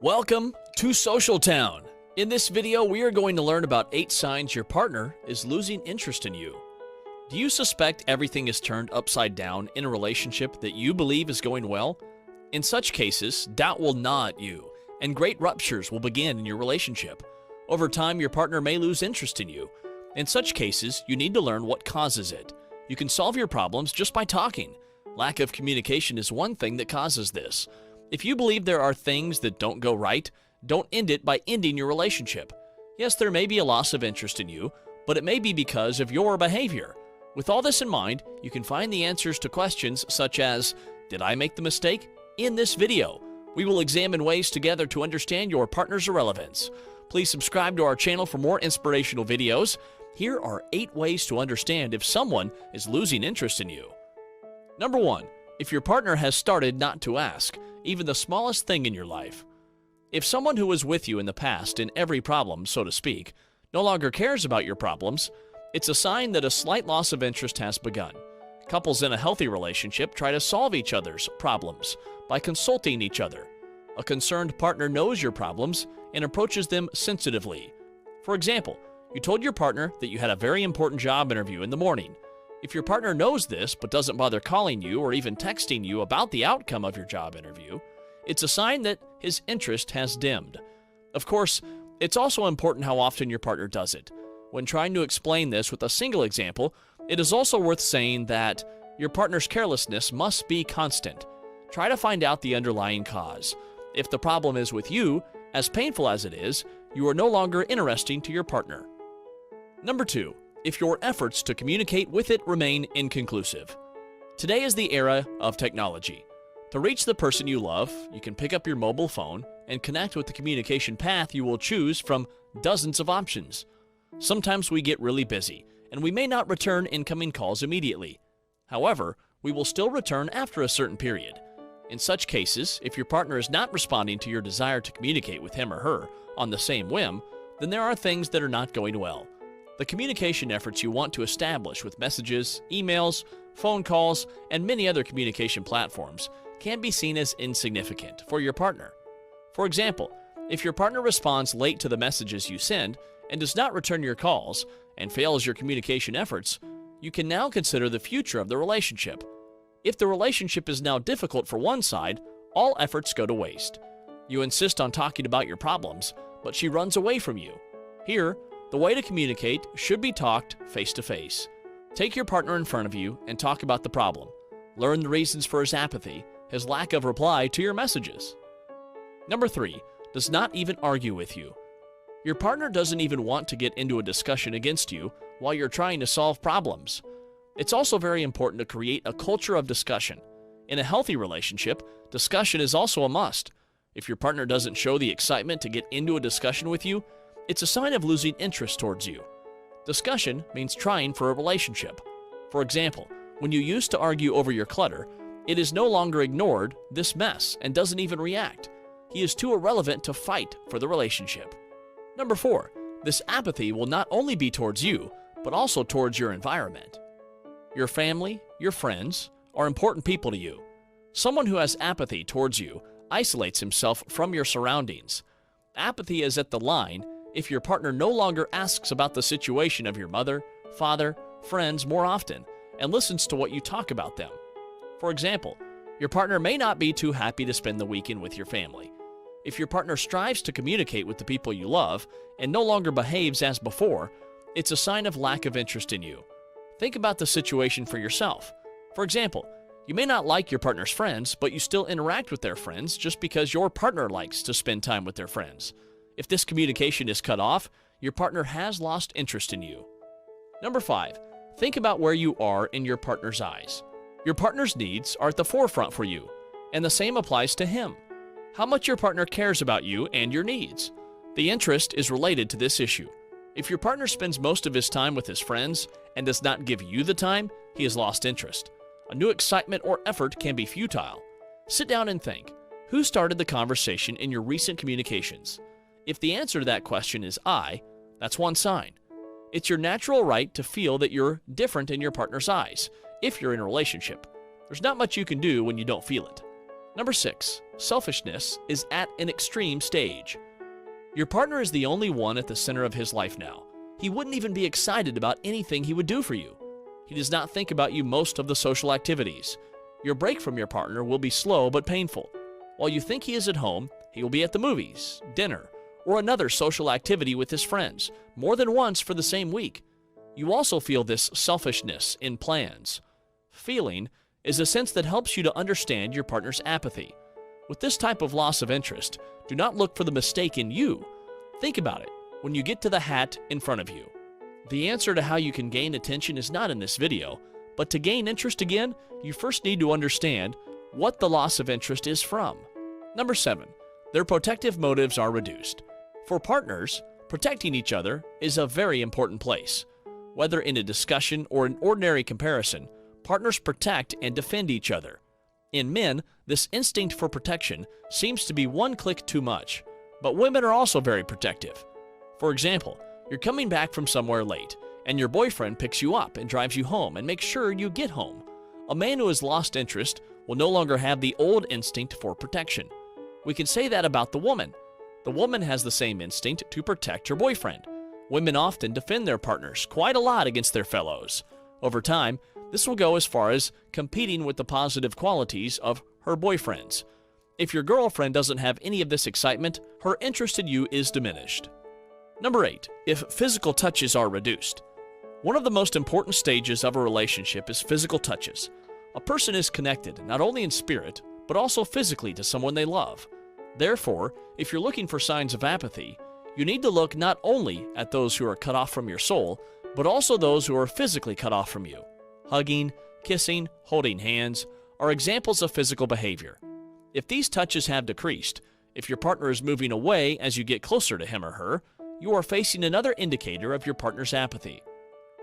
Welcome to Social Town. In this video, we are going to learn about 8 signs your partner is losing interest in you. Do you suspect everything is turned upside down in a relationship that you believe is going well? In such cases, doubt will gnaw at you, and great ruptures will begin in your relationship. Over time, your partner may lose interest in you. In such cases, you need to learn what causes it. You can solve your problems just by talking. Lack of communication is one thing that causes this. If you believe there are things that don't go right, don't end it by ending your relationship. Yes, there may be a loss of interest in you, but it may be because of your behavior. With all this in mind, you can find the answers to questions such as, did I make the mistake? In this video, we will examine ways together to understand your partner's irrelevance. Please subscribe to our channel for more inspirational videos. Here are 8 ways to understand if someone is losing interest in you. Number 1. If your partner has started not to ask, even the smallest thing in your life. If someone who was with you in the past in every problem, so to speak, no longer cares about your problems, it's a sign that a slight loss of interest has begun. Couples in a healthy relationship try to solve each other's problems by consulting each other. A concerned partner knows your problems and approaches them sensitively. For example, you told your partner that you had a very important job interview in the morning. If your partner knows this but doesn't bother calling you or even texting you about the outcome of your job interview, it's a sign that his interest has dimmed. Of course, it's also important how often your partner does it. When trying to explain this with a single example, it is also worth saying that your partner's carelessness must be constant. Try to find out the underlying cause. If the problem is with you, as painful as it is, you are no longer interesting to your partner. Number 2. If your efforts to communicate with it remain inconclusive. Today is the era of technology. To reach the person you love, you can pick up your mobile phone and connect with the communication path you will choose from dozens of options. Sometimes we get really busy, and we may not return incoming calls immediately. However, we will still return after a certain period. In such cases, if your partner is not responding to your desire to communicate with him or her on the same whim, then there are things that are not going well. The communication efforts you want to establish with messages, emails, phone calls, and many other communication platforms can be seen as insignificant for your partner. For example, if your partner responds late to the messages you send and does not return your calls and fails your communication efforts, you can now consider the future of the relationship. If the relationship is now difficult for one side, all efforts go to waste. You insist on talking about your problems, but she runs away from you. Here, the way to communicate should be talked face-to-face. Take your partner in front of you and talk about the problem. Learn the reasons for his apathy, his lack of reply to your messages. Number 3. Does not even argue with you. Your partner doesn't even want to get into a discussion against you while you're trying to solve problems. It's also very important to create a culture of discussion. In a healthy relationship, discussion is also a must. If your partner doesn't show the excitement to get into a discussion with you, it's a sign of losing interest towards you. Discussion means trying for a relationship. For example, when you used to argue over your clutter, it is no longer ignored this mess and doesn't even react. He is too irrelevant to fight for the relationship. Number 4. This apathy will not only be towards you, but also towards your environment. Your family, your friends, are important people to you. Someone who has apathy towards you isolates himself from your surroundings. Apathy is at the line if your partner no longer asks about the situation of your mother, father, friends more often, and listens to what you talk about them. For example, your partner may not be too happy to spend the weekend with your family. If your partner strives to communicate with the people you love and no longer behaves as before, it's a sign of lack of interest in you. Think about the situation for yourself. For example, you may not like your partner's friends, but you still interact with their friends just because your partner likes to spend time with their friends. If this communication is cut off, your partner has lost interest in you. Number 5. Think about where you are in your partner's eyes. Your partner's needs are at the forefront for you, and the same applies to him. How much your partner cares about you and your needs. The interest is related to this issue. If your partner spends most of his time with his friends and does not give you the time, he has lost interest. A new excitement or effort can be futile. Sit down and think. Who started the conversation in your recent communications? If the answer to that question is I, that's one sign. It's your natural right to feel that you're different in your partner's eyes if you're in a relationship. There's not much you can do when you don't feel it. Number 6. selfishness is at an extreme stage. Your partner is the only one at the center of his life now. He wouldn't even be excited about anything he would do for you. He does not think about you most of the social activities. Your break from your partner will be slow but painful. While you think he is at home, he will be at the movies, dinner, or another social activity with his friends, more than once for the same week. You also feel this selfishness in plans. Feeling is a sense that helps you to understand your partner's apathy. With this type of loss of interest, do not look for the mistake in you. Think about it when you get to the hat in front of you. The answer to how you can gain attention is not in this video, but to gain interest again, you first need to understand what the loss of interest is from. Number 7, their protective motives are reduced. For partners, protecting each other is a very important place. Whether in a discussion or an ordinary comparison, partners protect and defend each other. In men, this instinct for protection seems to be one click too much, but women are also very protective. For example, you're coming back from somewhere late, and your boyfriend picks you up and drives you home and makes sure you get home. A man who has lost interest will no longer have the old instinct for protection. We can say that about the woman. The woman has the same instinct to protect her boyfriend. Women often defend their partners quite a lot against their fellows. Over time, this will go as far as competing with the positive qualities of her boyfriends. If your girlfriend doesn't have any of this excitement, her interest in you is diminished. Number 8, if physical touches are reduced. One of the most important stages of a relationship is physical touches. A person is connected not only in spirit, but also physically to someone they love. Therefore, if you're looking for signs of apathy, you need to look not only at those who are cut off from your soul, but also those who are physically cut off from you. Hugging, kissing, holding hands are examples of physical behavior. If these touches have decreased, if your partner is moving away as you get closer to him or her, you are facing another indicator of your partner's apathy.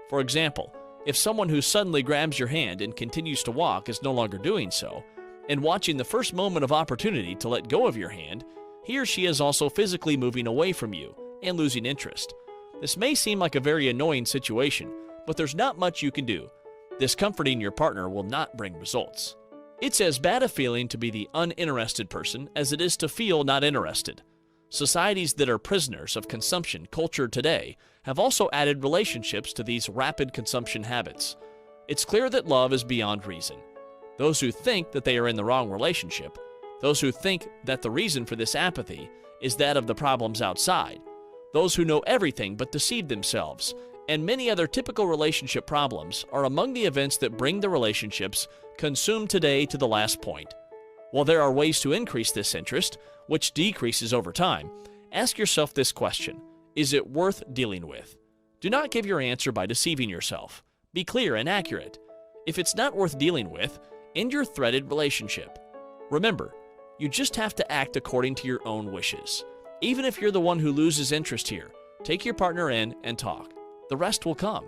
For example, if someone who suddenly grabs your hand and continues to walk is no longer doing so, and watching the first moment of opportunity to let go of your hand, he or she is also physically moving away from you and losing interest. This may seem like a very annoying situation, but there's not much you can do. Discomforting your partner will not bring results. It's as bad a feeling to be the uninterested person as it is to feel not interested. Societies that are prisoners of consumption culture today have also added relationships to these rapid consumption habits. It's clear that love is beyond reason. Those who think that they are in the wrong relationship, those who think that the reason for this apathy is that of the problems outside, those who know everything but deceive themselves, and many other typical relationship problems are among the events that bring the relationships consumed today to the last point. While there are ways to increase this interest, which decreases over time, ask yourself this question: is it worth dealing with? Do not give your answer by deceiving yourself. Be clear and accurate. If it's not worth dealing with, end your threaded relationship. Remember, you just have to act according to your own wishes. Even if you're the one who loses interest here, take your partner in and talk. The rest will come.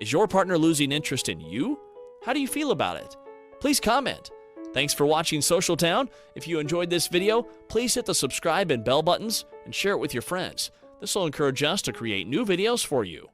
Is your partner losing interest in you? How do you feel about it? Please comment. Thanks for watching Social Town. If you enjoyed this video, please hit the subscribe and bell buttons and share it with your friends. This will encourage us to create new videos for you.